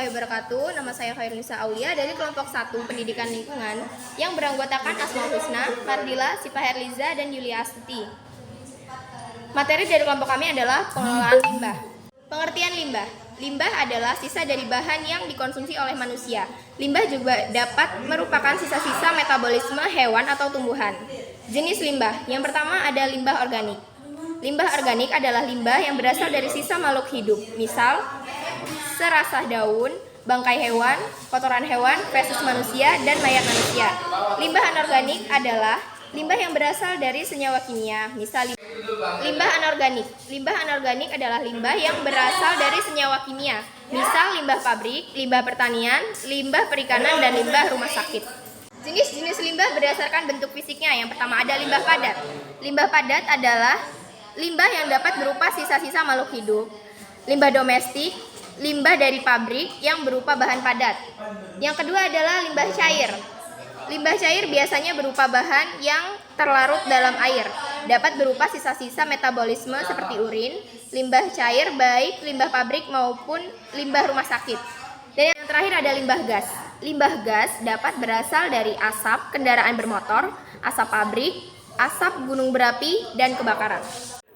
warahmatullahi wabarakatuh. Nama saya Khairunisa Aulia dari kelompok 1 Pendidikan Lingkungan yang beranggotakan Asmaul Husna, Fardila, Sifa Herliza, dan Yulia Astuti. Materi dari kelompok kami adalah pengelolaan limbah. Pengertian limbah. Limbah adalah sisa dari bahan yang dikonsumsi oleh manusia. Limbah juga dapat merupakan sisa-sisa metabolisme hewan atau tumbuhan. Jenis limbah. Yang pertama ada limbah organik. Limbah organik adalah limbah yang berasal dari sisa makhluk hidup. Misal, serasah daun, bangkai hewan, kotoran hewan, feses manusia, dan mayat manusia. Limbah anorganik adalah limbah yang berasal dari senyawa kimia. Misal, limbah anorganik. Limbah anorganik adalah limbah yang berasal dari senyawa kimia. Misal, limbah pabrik, limbah pertanian, limbah perikanan, dan limbah rumah sakit. Jenis-jenis limbah berdasarkan bentuk fisiknya. Yang pertama ada limbah padat. Limbah padat adalah limbah yang dapat berupa sisa-sisa makhluk hidup. Limbah domestik, limbah dari pabrik yang berupa bahan padat. Yang kedua adalah limbah cair. Limbah cair biasanya berupa bahan yang terlarut dalam air. Dapat berupa sisa-sisa metabolisme seperti urin. Limbah cair baik limbah pabrik maupun limbah rumah sakit. Dan yang terakhir ada limbah gas. Limbah gas dapat berasal dari asap kendaraan bermotor, asap pabrik, asap gunung berapi, dan kebakaran.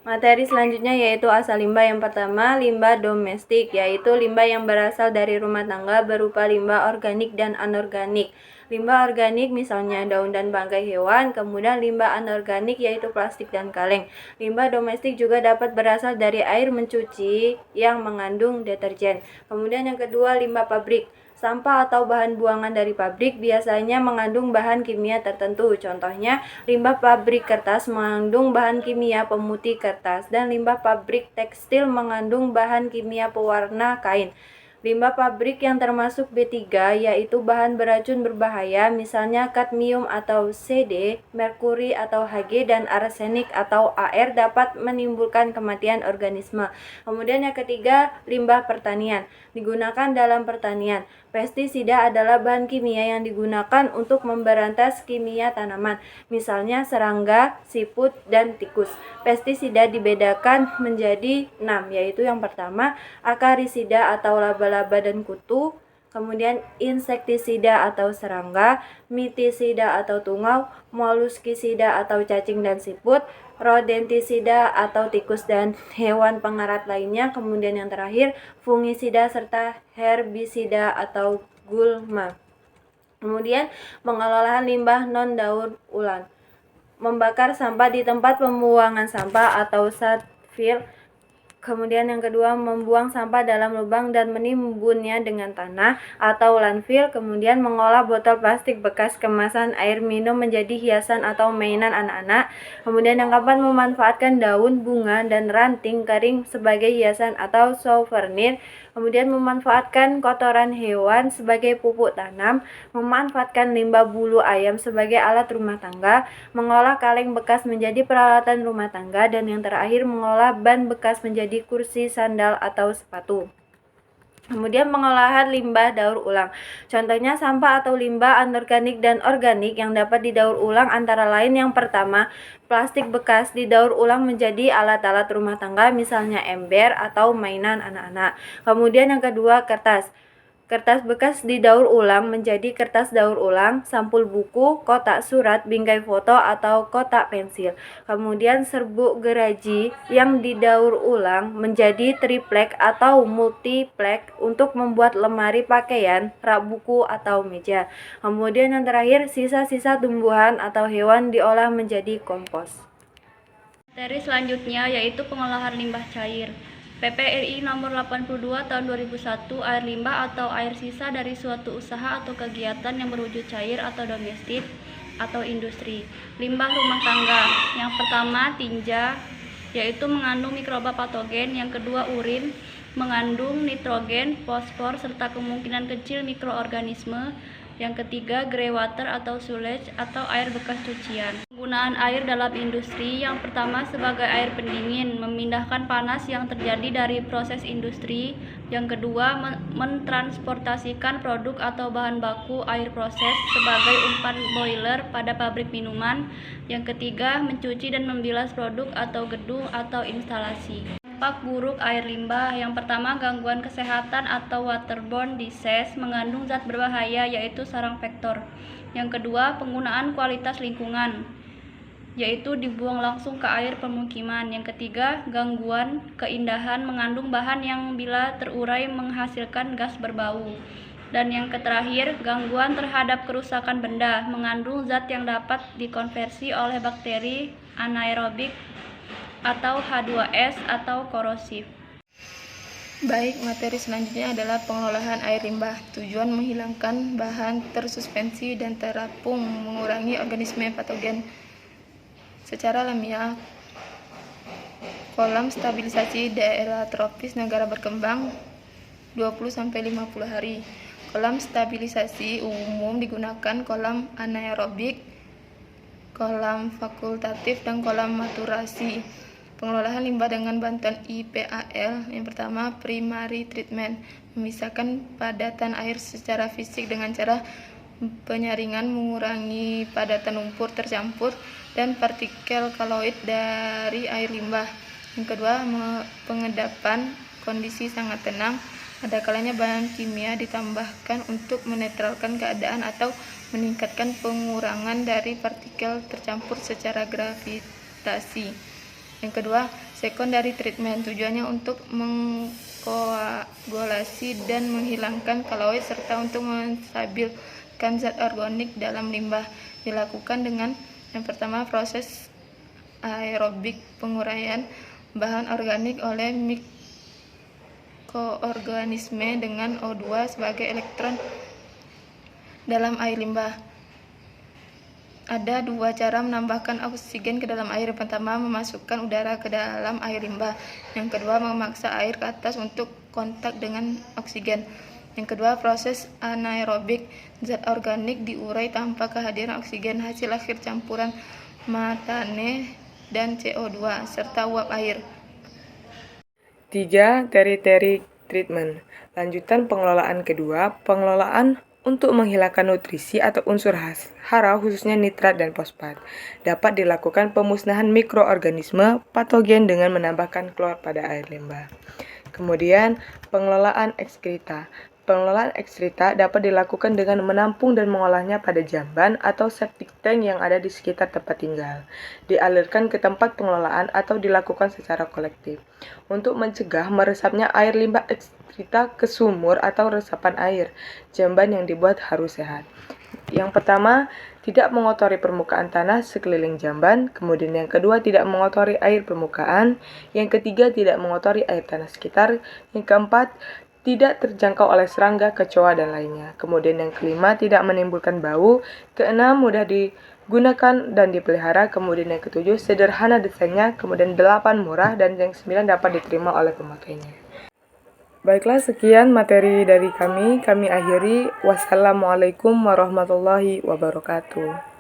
Materi selanjutnya yaitu asal limbah. Yang pertama, limbah domestik, yaitu limbah yang berasal dari rumah tangga berupa limbah organik dan anorganik. Limbah organik misalnya daun dan bangkai hewan, kemudian limbah anorganik yaitu plastik dan kaleng. Limbah domestik juga dapat berasal dari air mencuci yang mengandung deterjen. Kemudian yang kedua, limbah pabrik. Sampah atau bahan buangan dari pabrik biasanya mengandung bahan kimia tertentu. Contohnya, limbah pabrik kertas mengandung bahan kimia pemutih kertas dan limbah pabrik tekstil mengandung bahan kimia pewarna kain. Limbah pabrik yang termasuk B3 yaitu bahan beracun berbahaya misalnya kadmium atau CD, merkuri atau Hg, dan arsenik atau Ar dapat menimbulkan kematian organisme. Kemudian yang ketiga, limbah pertanian. Digunakan dalam pertanian. Pestisida adalah bahan kimia yang digunakan untuk memberantas kimia tanaman, misalnya serangga, siput, dan tikus. Pestisida dibedakan menjadi 6, yaitu yang pertama, akarisida atau laba-laba dan kutu, kemudian insektisida atau serangga, mitisida atau tungau, moluskisida atau cacing dan siput, rodentisida atau tikus dan hewan pengerat lainnya, kemudian yang terakhir fungisida serta herbisida atau gulma. Kemudian pengelolaan limbah non-daur ulang. Membakar sampah di tempat pembuangan sampah atau landfill. Kemudian yang kedua, membuang sampah dalam lubang dan menimbunnya dengan tanah atau landfill. Kemudian mengolah botol plastik bekas kemasan air minum menjadi hiasan atau mainan anak-anak. Kemudian yang keempat, memanfaatkan daun, bunga, dan ranting kering sebagai hiasan atau souvenir. Kemudian memanfaatkan kotoran hewan sebagai pupuk tanam, memanfaatkan limbah bulu ayam sebagai alat rumah tangga, mengolah kaleng bekas menjadi peralatan rumah tangga, dan yang terakhir mengolah ban bekas menjadi kursi, sandal, atau sepatu. Kemudian pengolahan limbah daur ulang. Contohnya sampah atau limbah anorganik dan organik yang dapat didaur ulang antara lain yang pertama, plastik bekas didaur ulang menjadi alat-alat rumah tangga misalnya ember atau mainan anak-anak. Kemudian yang kedua, kertas. Kertas bekas didaur ulang menjadi kertas daur ulang, sampul buku, kotak surat, bingkai foto, atau kotak pensil. Kemudian serbuk geraji yang didaur ulang menjadi triplek atau multiplek untuk membuat lemari pakaian, rak buku, atau meja. Kemudian yang terakhir, sisa-sisa tumbuhan atau hewan diolah menjadi kompos. Materi selanjutnya yaitu pengolahan limbah cair. PP RI nomor 82 tahun 2001, air limbah atau air sisa dari suatu usaha atau kegiatan yang berwujud cair atau domestik atau industri. Limbah rumah tangga. Yang pertama, tinja, yaitu mengandung mikroba patogen. Yang kedua, urin, mengandung nitrogen, fosfor, serta kemungkinan kecil mikroorganisme. Yang ketiga, grey water atau sewage atau air bekas cucian. Penggunaan air dalam industri. Yang pertama, sebagai air pendingin, memindahkan panas yang terjadi dari proses industri. Yang kedua, mentransportasikan produk atau bahan baku air proses sebagai umpan boiler pada pabrik minuman. Yang ketiga, mencuci dan membilas produk atau gedung atau instalasi. dampak buruk air limbah. Yang pertama, gangguan kesehatan atau waterborne disease, mengandung zat berbahaya yaitu sarang vektor. Yang kedua, penggunaan kualitas lingkungan, yaitu dibuang langsung ke air pemukiman. Yang ketiga, gangguan keindahan, mengandung bahan yang bila terurai menghasilkan gas berbau. Dan yang terakhir, gangguan terhadap kerusakan benda, mengandung zat yang dapat dikonversi oleh bakteri anaerobik atau H2S atau korosif. Baik, materi selanjutnya adalah pengelolaan air limbah. Tujuan menghilangkan bahan tersuspensi dan terapung, mengurangi organisme patogen. Secara alamiah, kolam stabilisasi daerah tropis negara berkembang 20-50 hari. Kolam stabilisasi umum digunakan kolam anaerobik, kolam fakultatif, dan kolam maturasi. Pengelolaan limbah dengan bantuan IPAL. Yang pertama, primary treatment, memisahkan padatan air secara fisik dengan cara penyaringan, mengurangi padatan lumpur tercampur dan partikel koloid dari air limbah. Yang kedua, pengedapan, kondisi sangat tenang. Ada kalanya bahan kimia ditambahkan untuk menetralkan keadaan atau meningkatkan pengurangan dari partikel tercampur secara gravitasi. Yang kedua, secondary treatment, tujuannya untuk mengkoagulasi dan menghilangkan koloid serta untuk menstabilkan zat organik dalam limbah. Dilakukan dengan yang pertama, proses aerobik, penguraian bahan organik oleh mikroorganisme dengan O2 sebagai elektron dalam air limbah. Ada dua cara menambahkan oksigen ke dalam air. Yang pertama, memasukkan udara ke dalam air limbah. Yang kedua, memaksa air ke atas untuk kontak dengan oksigen. Yang kedua, proses anaerobik, zat organik diurai tanpa kehadiran oksigen. Hasil akhir campuran metane dan CO2 serta uap air. 3. Tertiary treatment. Lanjutan pengelolaan kedua, pengelolaan untuk menghilangkan nutrisi atau unsur hara khususnya nitrat dan fosfat. Dapat dilakukan pemusnahan mikroorganisme patogen dengan menambahkan klor pada air limbah. Kemudian, pengelolaan ekskreta. Pengelolaan ekskreta dapat dilakukan dengan menampung dan mengolahnya pada jamban atau septic tank yang ada di sekitar tempat tinggal. Dialirkan ke tempat pengelolaan atau dilakukan secara kolektif. Untuk mencegah meresapnya air limbah ekskreta ke sumur atau resapan air, jamban yang dibuat harus sehat. Yang pertama, tidak mengotori permukaan tanah sekeliling jamban. Kemudian yang kedua, tidak mengotori air permukaan. Yang ketiga, tidak mengotori air tanah sekitar. Yang keempat, tidak terjangkau oleh serangga, kecoa, dan lainnya. Kemudian yang kelima, tidak menimbulkan bau. Keenam, mudah digunakan dan dipelihara. Kemudian yang ketujuh, sederhana desainnya. Kemudian 8, murah. Dan yang 9, dapat diterima oleh pemakainya. Baiklah, sekian materi dari kami. Kami akhiri. Wassalamualaikum warahmatullahi wabarakatuh.